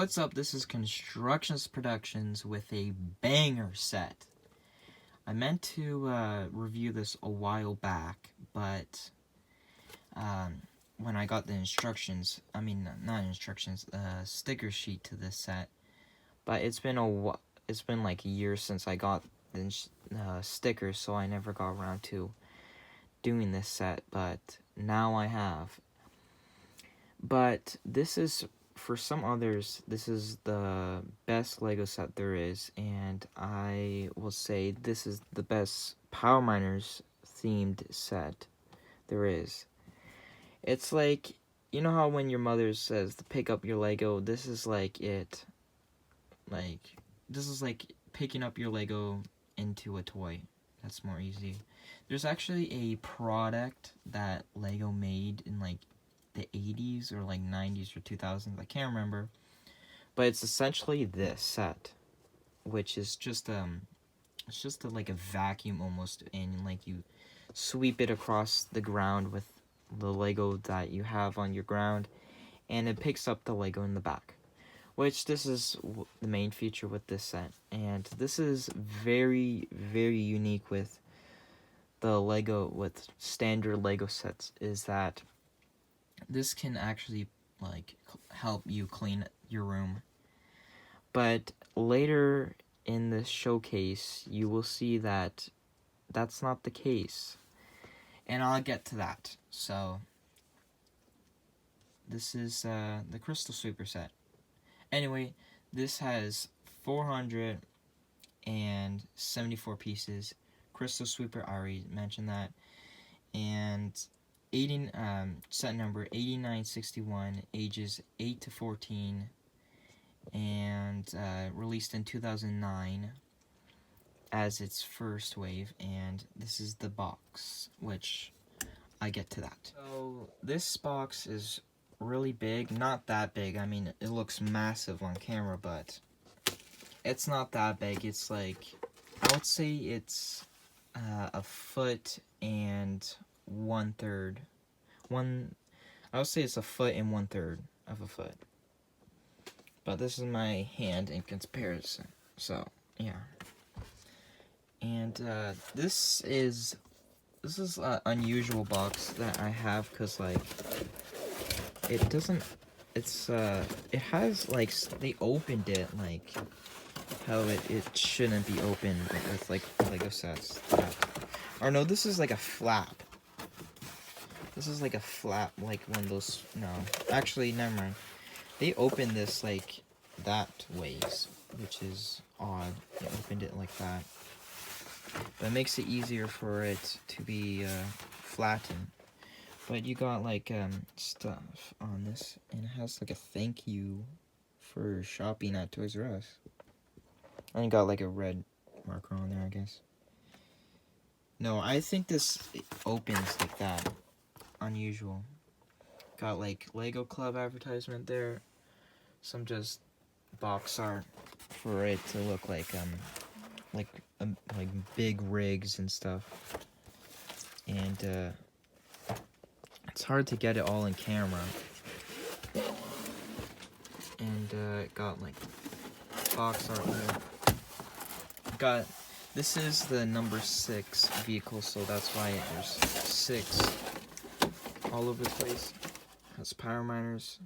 What's up? This is Constructions Productions with a banger set. I meant to review this a while back, but when I got the sticker sheet to this set, but it's been like a year since I got the stickers, so I never got around to doing this set, but now I have. But this is, for some others, this is the best LEGO set there is, and I will say this is the best Power Miners themed set there is. It's like, you know how when your mother says to pick up your Lego, this is like it. Like, this is like picking up your Lego into a toy. That's more easy. There's actually a product that LEGO made in like the 80s or like 90s or 2000s, I can't remember, but it's essentially this set, which is just it's just like a vacuum almost, and like you sweep it across the ground with the Lego that you have on your ground, and it picks up the Lego in the back, which this is the main feature with this set. And this is very, very unique with the Lego, with standard Lego sets, is that this can actually like help you clean your room. But later in this showcase, you will see that that's not the case, and I'll get to that. So this is the Crystal Sweeper set. Anyway, this has 474 pieces. Crystal Sweeper, I already mentioned that. And set number 8961, ages 8 to 14, and released in 2009 as its first wave. And this is the box, which I get to that. So this box is really big, not that big. I mean, it looks massive on camera, but it's not that big. It's like, I would say it's a foot and 1/3. I would say it's a foot and 1/3 of a foot. But this is my hand in comparison. So yeah. And this is an unusual box that I have, because like it doesn't. It has like, they opened it like how it shouldn't be opened with like Lego sets. Or no, this is like a flap. This is like a flap, like one of those. No, actually, never mind. They opened this like that ways, which is odd. They opened it like that, but it makes it easier for it to be flattened. But you got like stuff on this, and it has like a thank you for shopping at Toys R Us. And you got like a red marker on there, I guess. No, I think this opens like that. Unusual. Got like Lego Club advertisement there. Some just box art for it to look like big rigs and stuff. And it's hard to get it all in camera. And got like box art there. This is the number 6 vehicle, so that's why there's 6 all over the place. Has Power Miners,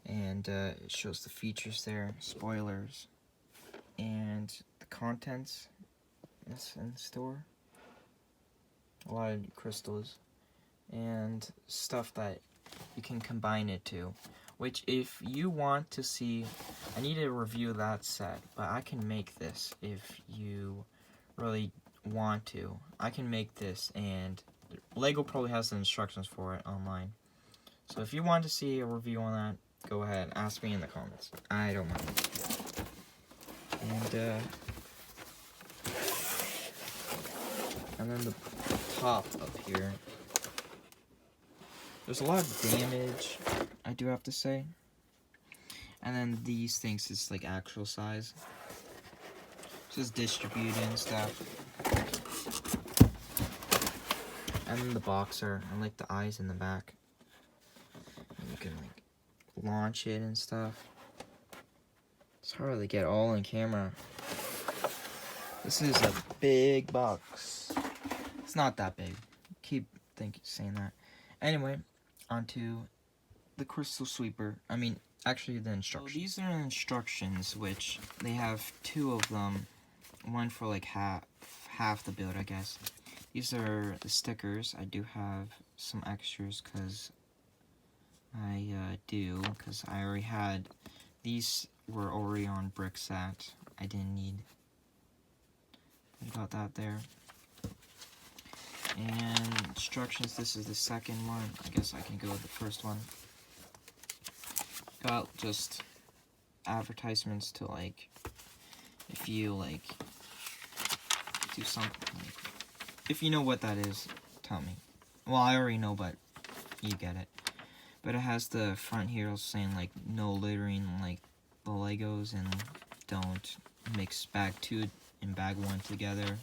and it shows the features there, spoilers, and the contents that's in store. A lot of crystals and stuff that you can combine it to, which if you want to see, I need to review that set, but I can make this if you really want to. I can make this, and LEGO probably has the instructions for it online. So if you want to see a review on that, go ahead, ask me in the comments. I don't mind. And then the top up here, there's a lot of damage, I do have to say. And then these things is like actual size. Just distributed and stuff. And then the boxer, I like the eyes in the back. And you can like launch it and stuff. It's hard to get all on camera. This is a big box. It's not that big. Keep saying that. Anyway, onto the Crystal Sweeper. I mean, actually the instructions. So these are instructions, which they have 2 of them. One for like half the build, I guess. These are the stickers. I do have some extras because I already had these. Were already on brick set. I didn't need. I got that there. And instructions. This is the second one. I guess I can go with the first one. Got just advertisements to like, if you like do something. Like, if you know what that is, tell me. Well, I already know, but you get it. But it has the front here saying like no littering, like the Legos, and don't mix bag 2 and bag 1 together.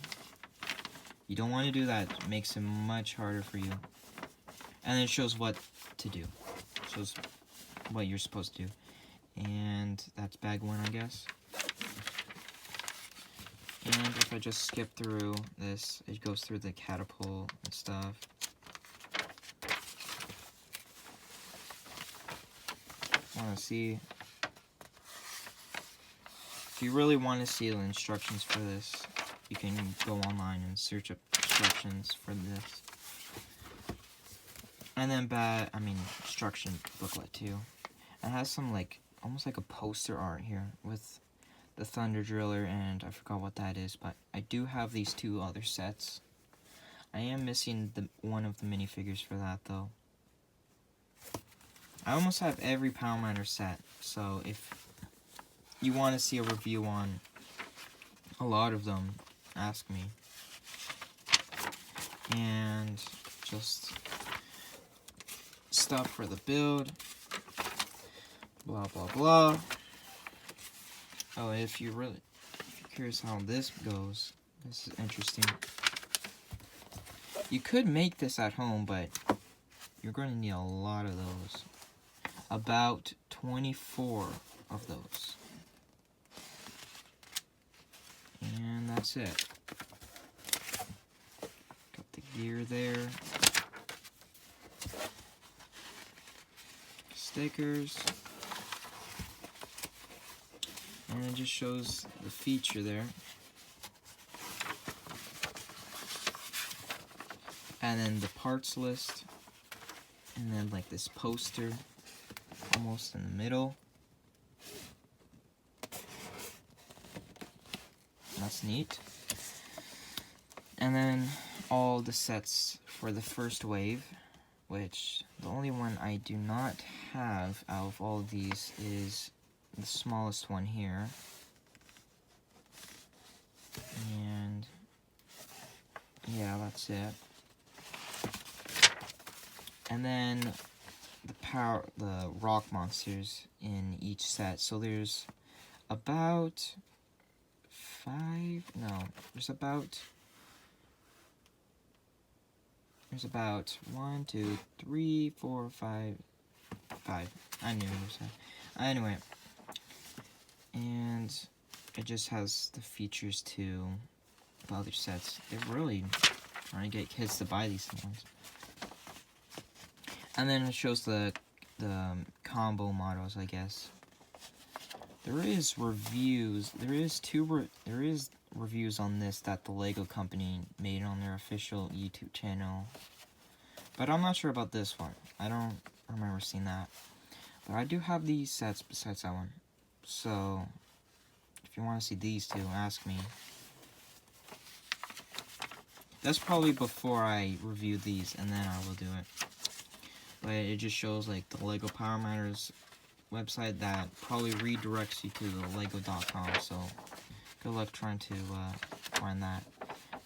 You don't want to do that. It makes it much harder for you. And it shows what to do. It shows what you're supposed to do. And that's bag 1, I guess. And if I just skip through this, it goes through the catapult and stuff. Want to see? If you really want to see the instructions for this, you can go online and search up instructions for this. And then instruction booklet too. It has some like almost like a poster art here with the Thunder Driller, and I forgot what that is, but I do have these 2 other sets. I am missing one of the minifigures for that though. I almost have every Power Miner set, so if you want to see a review on a lot of them, ask me. And just stuff for the build, blah blah blah. Oh, if you're curious how this goes, this is interesting. You could make this at home, but you're going to need a lot of those. About 24 of those. And that's it. Got the gear there. Stickers. And it just shows the feature there. And then the parts list. And then like this poster almost in the middle. That's neat. And then all the sets for the first wave, which the only one I do not have out of all of these is the smallest one here. And yeah, that's it. And then the rock monsters in each set. So there's about there's about 1, 2, 3, 4, 5. I knew it was that. Anyway, and it just has the features to the other sets. They're really trying to get kids to buy these ones. And then it shows the combo models, I guess. There is reviews. There is reviews on this that the Lego company made on their official YouTube channel. But I'm not sure about this one. I don't remember seeing that. But I do have these sets besides that one. So if you want to see these 2, ask me. That's probably before I review these, and then I will do it. But it just shows like the Lego Power Miners website that probably redirects you to the lego.com, so good luck trying to find that.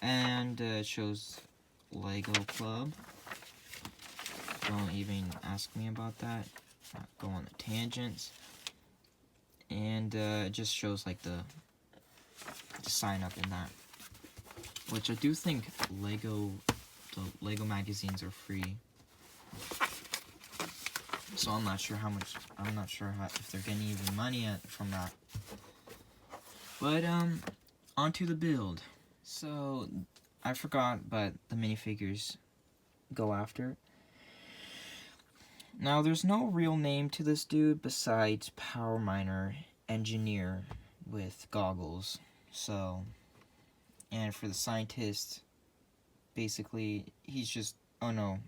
And it shows Lego Club. Don't even ask me about that. Not go on the tangents. And it just shows like the sign up in that, which I do think the Lego magazines are free. So I'm not sure if they're getting even money from that. But, onto the build. So, I forgot, but the minifigures go after. Now, there's no real name to this dude besides Power Miner Engineer with goggles. So, and for the scientist, basically, he's just, oh no.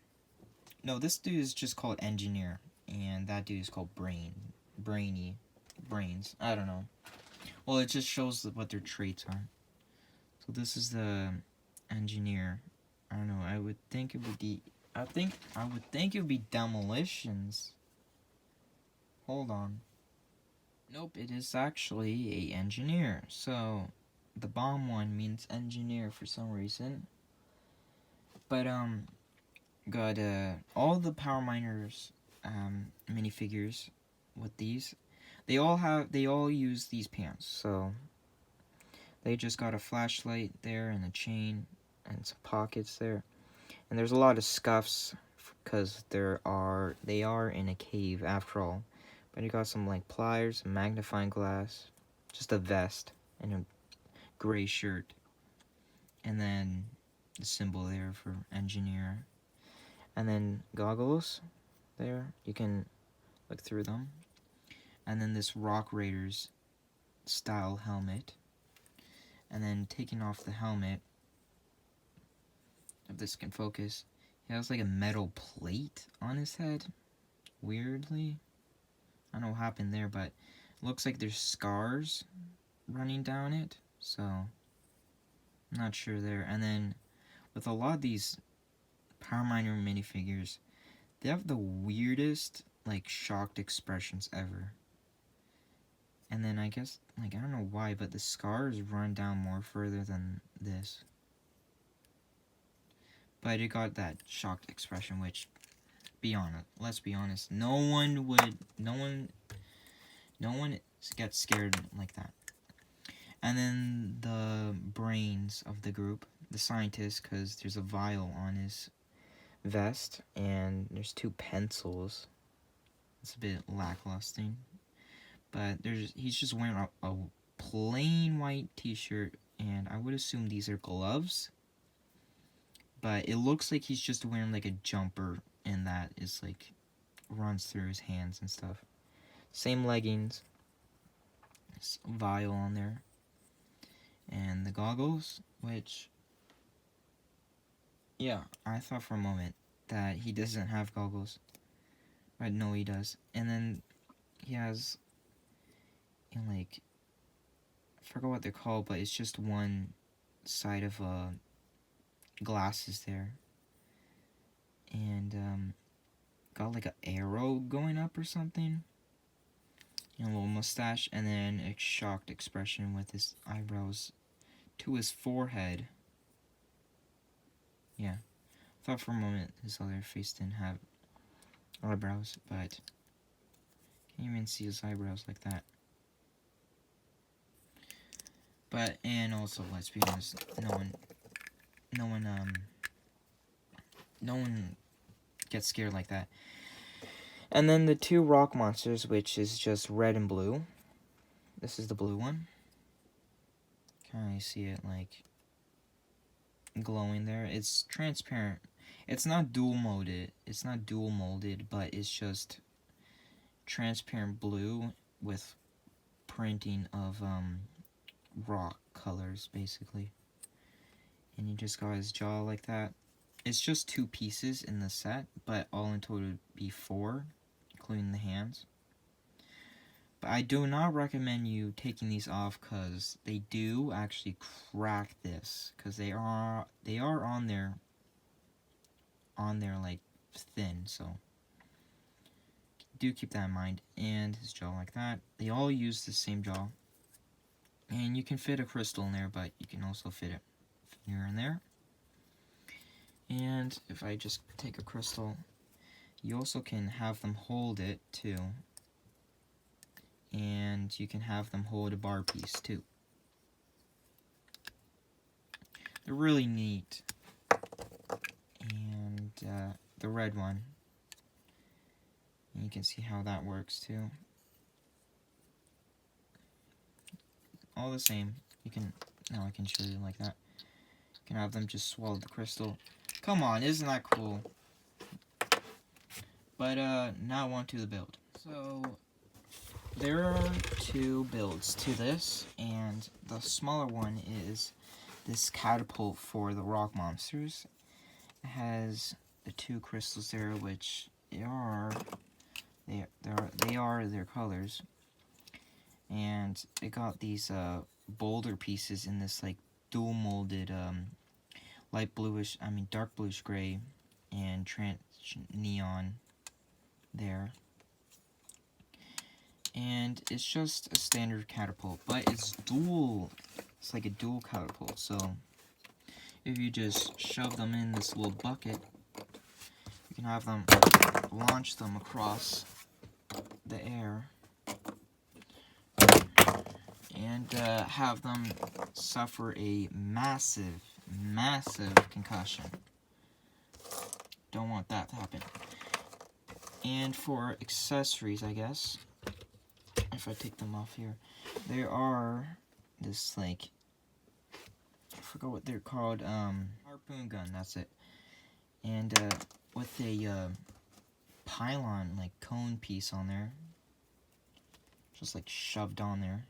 No, this dude is just called Engineer, and that dude is called Brains. I don't know. Well, it just shows what their traits are. So this is the Engineer. I don't know. I would think it would be. I would think it would be Demolitions. Hold on. Nope, it is actually a Engineer. So the bomb one means Engineer for some reason. But got all the Power Miners minifigures with these. They all use these pants. So they just got a flashlight there and a chain and some pockets there. And there's a lot of scuffs because they are in a cave after all. But you got some like pliers, a magnifying glass, just a vest, and a gray shirt. And then the symbol there for Engineer. And then goggles there. You can look through them. And then this Rock Raiders style helmet. And then taking off the helmet, if this can focus, he has like a metal plate on his head. Weirdly. I don't know what happened there, but it looks like there's scars running down it. So, I'm not sure there. And then, with a lot of these Power Miner minifigures, they have the weirdest, like, shocked expressions ever. And then I guess, like, I don't know why, but the scars run down more further than this. But it got that shocked expression, which, let's be honest, no one gets scared like that. And then the brains of the group, the scientist, because there's a vial on his vest, and there's 2 pencils. It's a bit lackluster. But he's just wearing a plain white t-shirt, and I would assume these are gloves. But it looks like he's just wearing like a jumper, and that is like runs through his hands and stuff. Same leggings. Vial on there. And the goggles, which, yeah, I thought for a moment that he doesn't have goggles. But no, he does. And then he has, like, I forgot what they're called, but it's just one side of glasses there. And got like an arrow going up or something. And a little mustache, and then a shocked expression with his eyebrows to his forehead. Yeah. Thought for a moment his other face didn't have eyebrows, but can't even see his eyebrows like that. But, and also, let's be honest, no one gets scared like that. And then the 2 rock monsters, which is just red and blue. This is the blue one. Can you see it, like, glowing there? It's transparent. It's not dual molded, but it's just transparent blue with printing of rock colors, basically. And you just got his jaw like that. It's just 2 pieces in the set, but all in total would be 4, including the hands. But I do not recommend you taking these off, because they do actually crack this, because they are on there like thin, so do keep that in mind. And his jaw like that. They all use the same jaw, and you can fit a crystal in there, but you can also fit it here and there. And if I just take a crystal, you also can have them hold it too. And you can have them hold a bar piece too. They're really neat. And the red one, and you can see how that works too. all the same. You can, now I can show you like that. You can have them just swallow the crystal. Come on, isn't that cool? But now on to the build. So there are two builds to this, and the smaller one is this catapult for the rock monsters. It has the two crystals there, which are their colors, and it got these boulder pieces in this like dual molded dark bluish gray and trans neon there. And it's just a standard catapult, but it's dual. It's like a dual catapult, so if you just shove them in this little bucket, you can have them launch them across the air and have them suffer a massive concussion. Don't want that to happen. And for accessories, I guess, if I take them off here, there are this, like, I forgot what they're called, harpoon gun, that's it. And with a pylon, like, cone piece on there, just like shoved on there.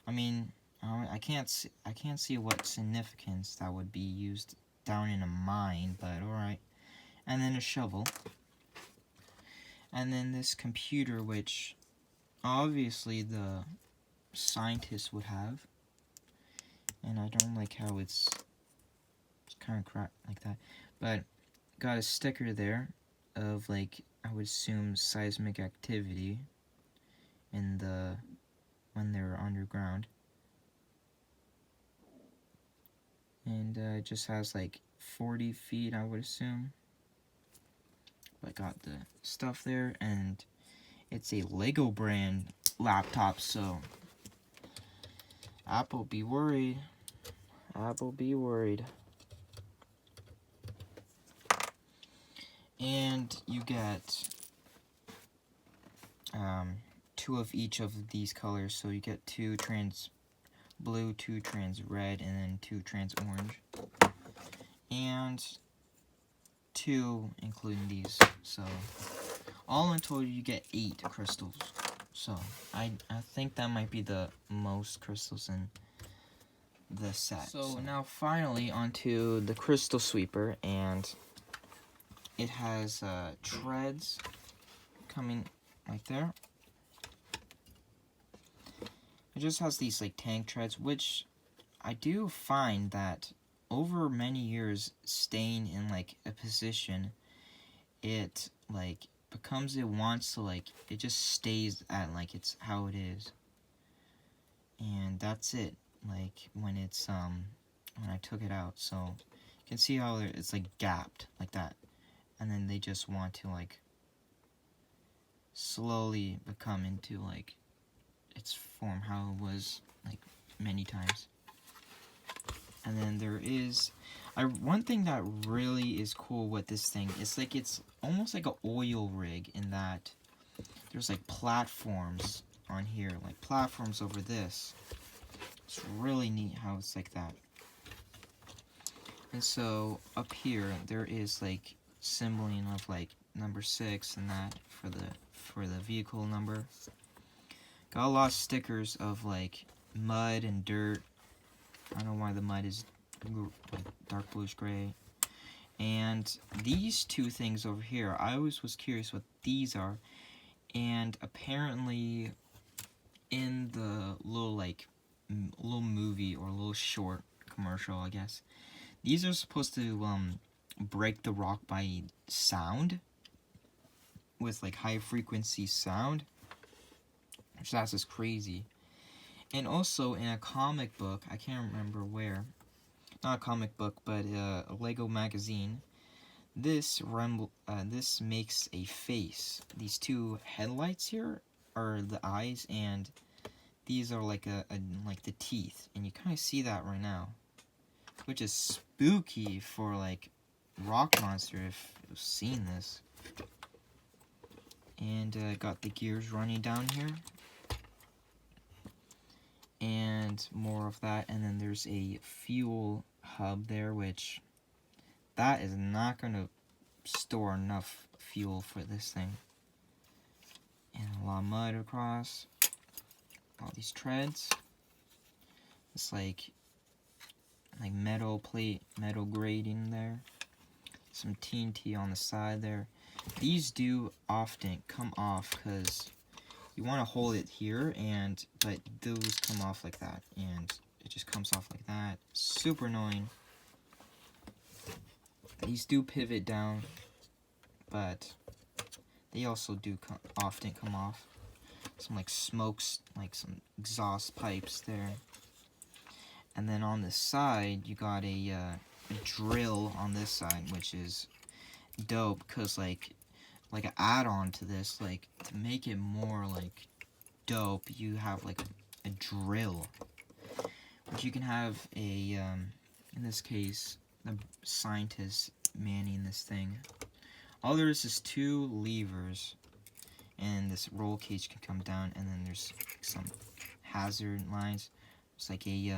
I mean, I can't see what significance that would be used down in a mine, but alright. And then a shovel. And then this computer, which obviously the scientists would have. And I don't like how it's kind of crap like that. But got a sticker there of, like, I would assume seismic activity in when they're underground. And it just has like 40 feet, I would assume. But got the stuff there, and it's a Lego brand laptop, so Apple be worried. Apple be worried. And you get two of each of these colors, so you get two trans blue, two trans red, and then two trans orange, and two including these. So all in total you get 8 crystals. So I think that might be the most crystals in the set. So now finally onto the crystal sweeper, and it has treads coming right there. It just has these like tank treads, which I do find that over many years staying in like a position, it like becomes, it wants to, like, it just stays at like it's how it is. And that's it, like when it's when I took it out. So you can see how it's like gapped like that, and then they just want to like slowly become into like its form how it was like many times. And then there is one thing that really is cool with this thing is like it's almost like an oil rig, in that there's like platforms on here, like platforms over this. It's really neat how it's like that. And so up here there is like symboling of like number 6 and that for the vehicle number. Got a lot of stickers of like mud and dirt. I don't know why the mud is like dark bluish gray. And these two things over here, I always was curious what these are. And apparently in the little movie or little short commercial, I guess, these are supposed to break the rock by sound, with like high frequency sound, which that's just crazy. And also in a comic book, I can't remember where, not a comic book, but a Lego magazine, this makes a face. These two headlights here are the eyes, and these are like like the teeth, and you kind of see that right now, which is spooky for like rock monster if you've seen this. And got the gears running down here. And and more of that. And then there's a fuel hub there, which that is not going to store enough fuel for this thing. And a lot of mud across all these treads. It's like metal plate, metal grating there. Some TNT on the side there. These do often come off because you want to hold it here, but those come off like that, and it just comes off like that. Super annoying. These do pivot down, but they also do often come off. Some like smokes, like some exhaust pipes there. And then on the side, you got a drill on this side, which is dope, because like an add-on to this, like to make it more like dope, you have like a drill, which you can have a in this case the scientist manning this thing. All there is 2 levers, and this roll cage can come down, and then there's some hazard lines. It's like a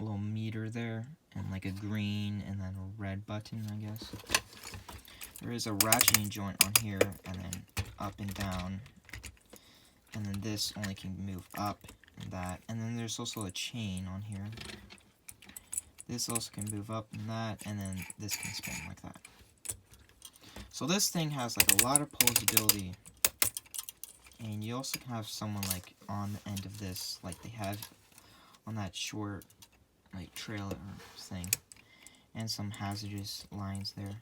little meter there, and like a green and then a red button, I guess. There is a ratcheting joint on here, and then up and down, and then this only can move up and that, and then there's also a chain on here. This also can move up and that, and then this can spin like that. So this thing has like a lot of posability, and you also can have someone like on the end of this, like they have on that short like trailer thing, and some hazardous lines there.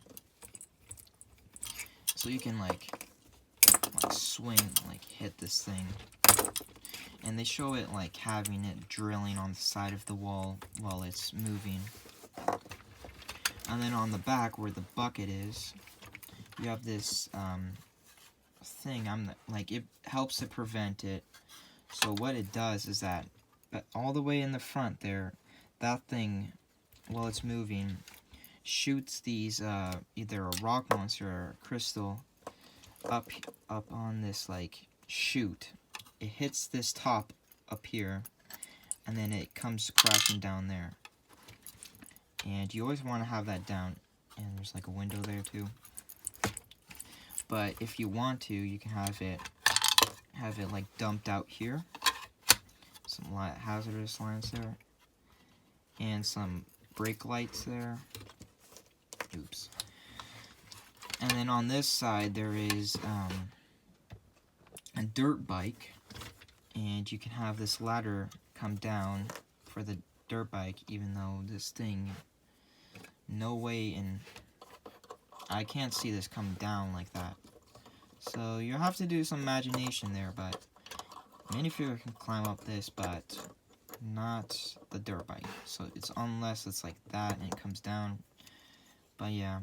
So you can like swing, like hit this thing. And they show it like having it drilling on the side of the wall while it's moving. And then on the back where the bucket is, you have this thing. It helps to prevent it. So what it does is that all the way in the front there, that thing, while it's moving, shoots these either a rock monster or a crystal up on this like chute. It hits this top up here, and then it comes crashing down there. And you always want to have that down, and there's like a window there too. But if you want to, you can have it like dumped out here. Some hazardous lines there, and some brake lights there. Oops. And then on this side there is a dirt bike, and you can have this ladder come down for the dirt bike, even though this thing, no way, and I can't see this come down like that. So you have to do some imagination there, but minifigure can climb up this, but not the dirt bike. So it's unless it's like that and it comes down. But yeah,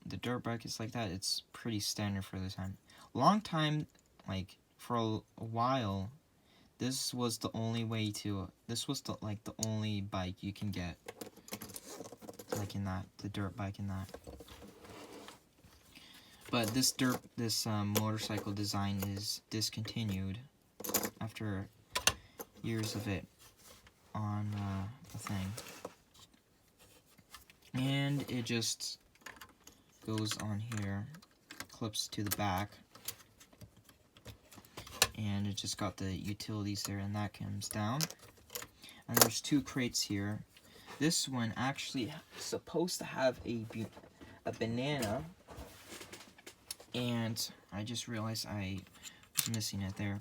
the dirt bike is like that. It's pretty standard for the time. Long time, like for a while, this was the only way to. This was the only bike you can get. Like in that, the dirt bike in that. But this motorcycle design is discontinued after years of it on the thing. And it just goes on here, clips to the back, and it just got the utilities there, and that comes down. And there's 2 crates here. This one actually supposed to have a banana, and I just realized I was missing it there.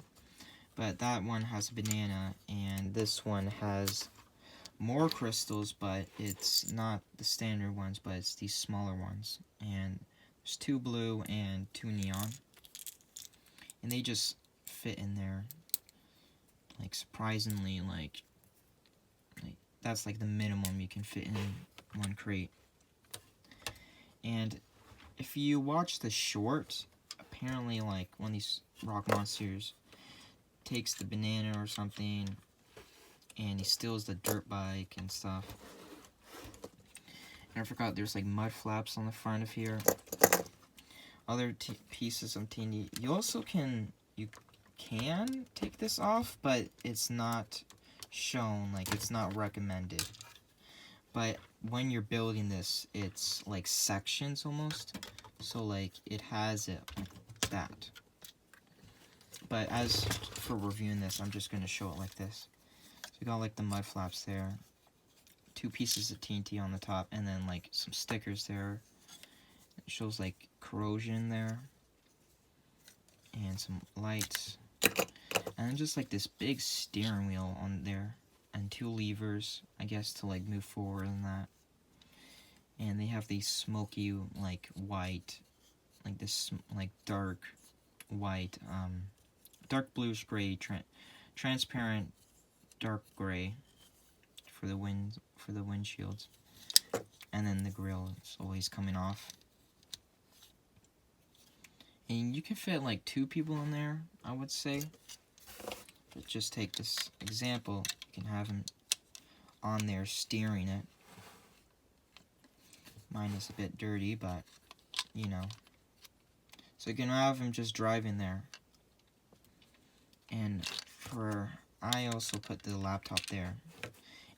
But that one has a banana, and this one has more crystals, but it's not the standard ones, but it's these smaller ones. And there's 2 blue and 2 neon, and they just fit in there, like surprisingly, like that's like the minimum you can fit in one crate. And if you watch the short, apparently like one of these rock monsters takes the banana or something, and he steals the dirt bike and stuff. And I forgot there's like mud flaps on the front of here. Other pieces of TNT. You also can, can take this off, but it's not shown, like it's not recommended. But when you're building this, it's like sections almost, so like it has it like that. But as for reviewing this, I'm just going to show it like this. So you got like the mud flaps there, 2 pieces of TNT on the top, and then like some stickers there. It shows like corrosion there, and some lights, and then just like this big steering wheel on there, and 2 levers, I guess, to like move forward and that. And they have these smoky like white, like this like dark white, dark bluish gray, transparent dark gray for the windshields, and then the grill is always coming off. And you can fit like 2 people in there, I would say. But just take this example, you can have him on there steering it. Mine is a bit dirty, but you know. So you can have him just driving there. And I also put the laptop there.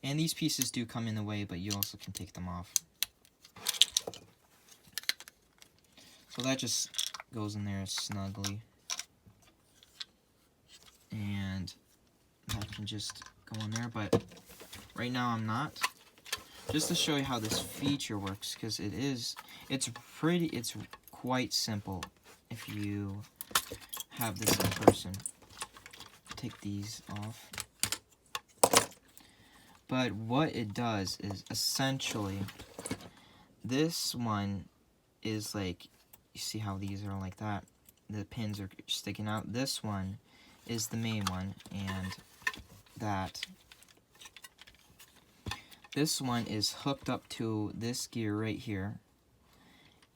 And these pieces do come in the way, but you also can take them off. So that just goes in there snugly. And that can just go in there, but right now I'm not. Just to show you how this feature works, because it's quite simple if you have this in person. Take these off. But what it does is essentially, this one is like, you see how these are like that? The pins are sticking out. This one is the main one, and this one is hooked up to this gear right here,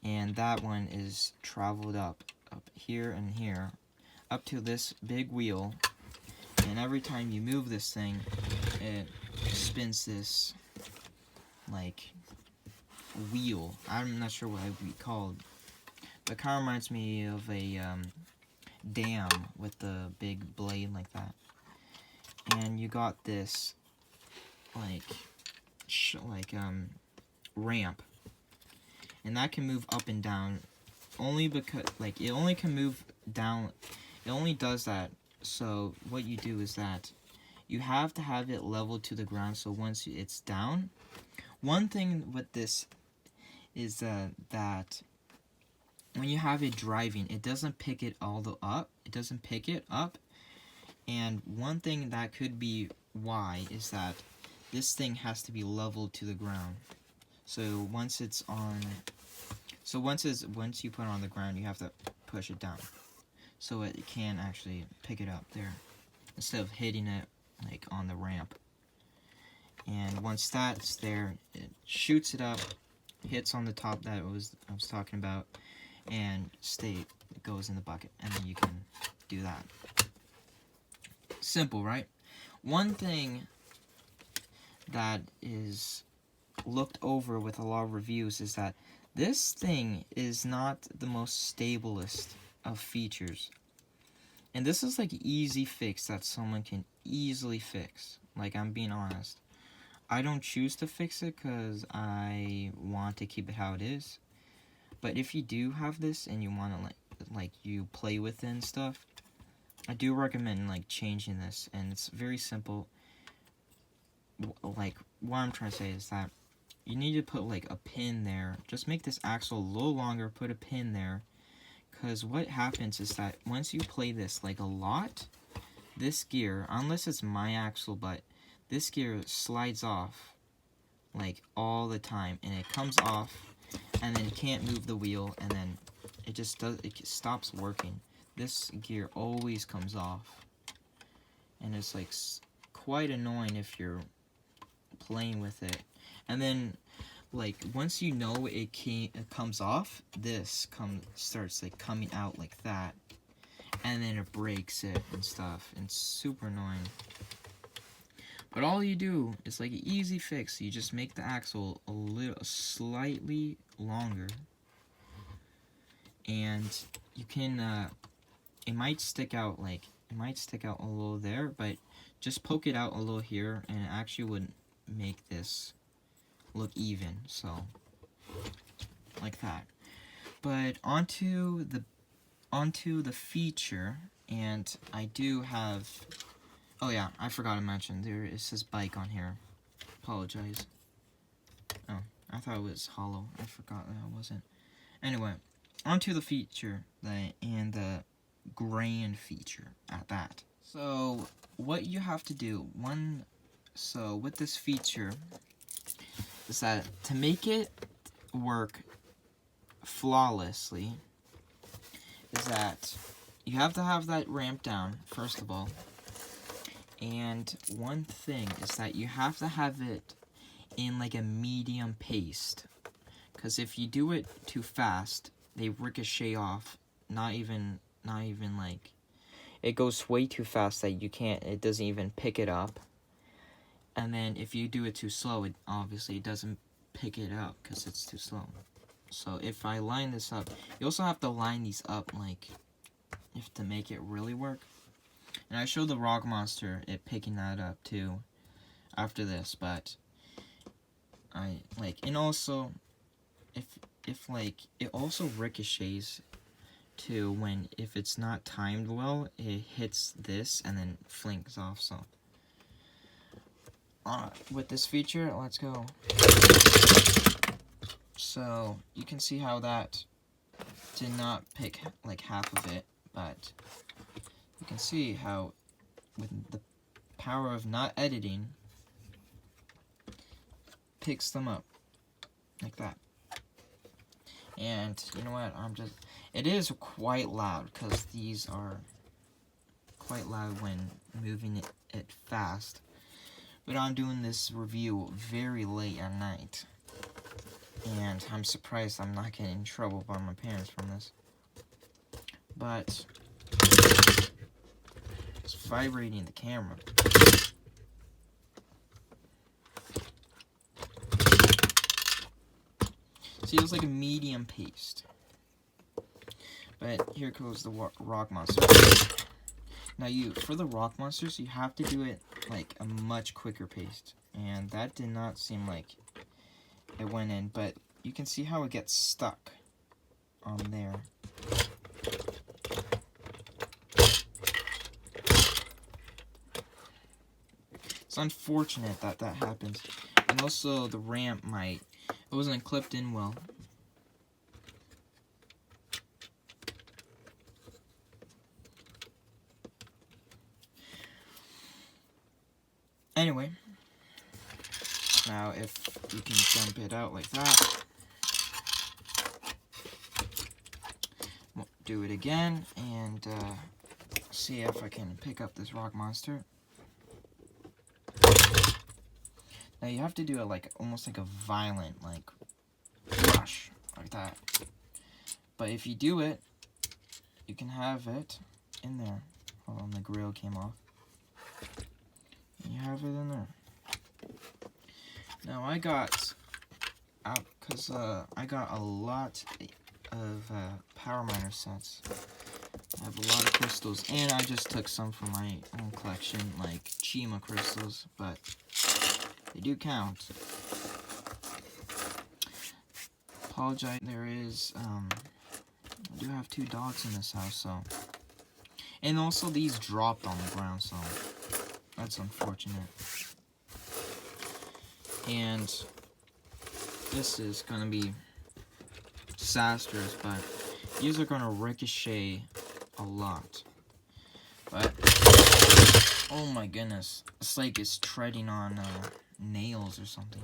and that one is traveled up here and here, up to this big wheel, and every time you move this thing, it spins this, like, wheel. I'm not sure what it would be called, but it kind of reminds me of a dam with the big blade like that. And you got this, like ramp, and that can move up and down only because, like, it only can move down. It only does that. So what you do is that you have to have it level to the ground, so once it's down. One thing with this is that when you have it driving, it doesn't pick it up. It doesn't pick it up. And one thing that could be why is that this thing has to be leveled to the ground. So once it's on, once you put it on the ground, you have to push it down, so it can actually pick it up there instead of hitting it like on the ramp. And once that's there, it shoots it up, hits on the top that I was talking about, and it goes in the bucket, and then you can do that. Simple, right? One thing that is looked over with a lot of reviews is that this thing is not the most stablest of features. And this is like an easy fix that someone can easily fix. Like, I'm being honest. I don't choose to fix it because I want to keep it how it is. But if you do have this and you want to like you play with it and stuff, I do recommend like changing this. And it's very simple. Like, what I'm trying to say is that you need to put like a pin there. Just make this axle a little longer, put a pin there. Because what happens is that once you play this like a lot, this gear, unless it's my axle, but this gear slides off like all the time, and it comes off, and then you can't move the wheel, and then it stops working. This gear always comes off, and it's like quite annoying if you're playing with it. And then, like, once you know it comes off, this starts like coming out like that, and then it breaks it and stuff, and it's super annoying. But all you do is like an easy fix. You just make the axle slightly longer, and you can it might stick out like it might stick out a little there, but just poke it out a little here, and it actually would make this look even, so like that. But onto the feature, and I do have, oh yeah, I forgot to mention, it says bike on here. Apologize. Oh, I thought it was hollow. I forgot that it wasn't. Anyway, onto the feature, and the grand feature at that. So, what you have to do, with this feature, is that to make it work flawlessly, is that you have to have that ramp down, first of all. And one thing is that you have to have it in like a medium pace. Because if you do it too fast, they ricochet off. Not even like, it goes way too fast that it doesn't even pick it up. And then if you do it too slow, it obviously doesn't pick it up because it's too slow. So if I line this up, you also have to line these up like, if to make it really work. And I showed the Rock Monster it picking that up too after this, but and also if like it also ricochets too if it's not timed well, it hits this and then flinks off. So with this feature, let's go. So you can see how that did not pick like half of it, but you can see how with the power of not editing, picks them up like that. And you know what, it is quite loud because these are quite loud when moving it fast. But I'm doing this review very late at night, and I'm surprised I'm not getting in trouble by my parents from this. But it's vibrating the camera. See, it was like a medium paste. But here goes the Rock Monster. Now for the Rock Monsters, you have to do it like a much quicker pace. And that did not seem like it went in, but you can see how it gets stuck on there. It's unfortunate that happens. And also the ramp it wasn't clipped in well. Anyway, now if you can dump it out like that, we'll do it again and see if I can pick up this Rock Monster. Now you have to do it like almost like a violent rush like that. But if you do it, you can have it in there. Hold on, the grill came off. And you have it in there. Now I got out because I got a lot of Power Miner sets. I have a lot of crystals, and I just took some from my own collection, like Chima crystals, but they do count. Apologize. There is I do have 2 dogs in this house, so, and also these dropped on the ground, so that's unfortunate. And this is gonna be disastrous, but these are gonna ricochet a lot. But oh my goodness, it's like it's treading on nails or something.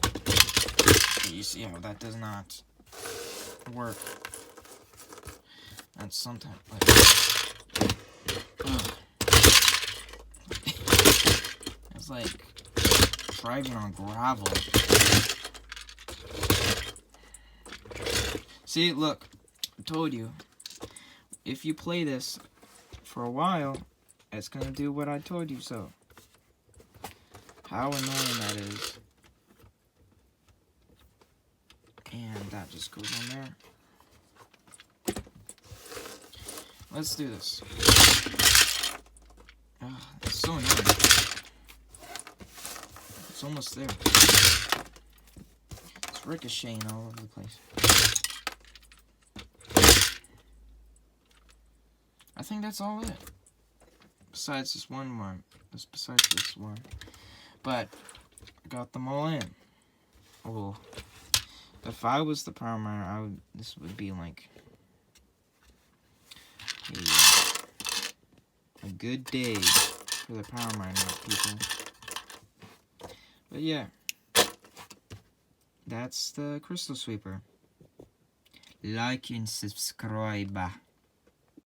You see how that does not work. That's sometimes like it's like driving on gravel. See, look, I told you, if you play this for a while, it's gonna do what I told you so. How annoying that is. And that just goes on there. Let's do this. Oh, it's so annoying. It's almost there. It's ricocheting all over the place. I think that's all it. Besides this one more. Besides this one. But I got them all in. Well, if I was the power miner, this would be like a good day for the power miner people. But yeah, that's the Crystal Sweeper. Like and subscribe.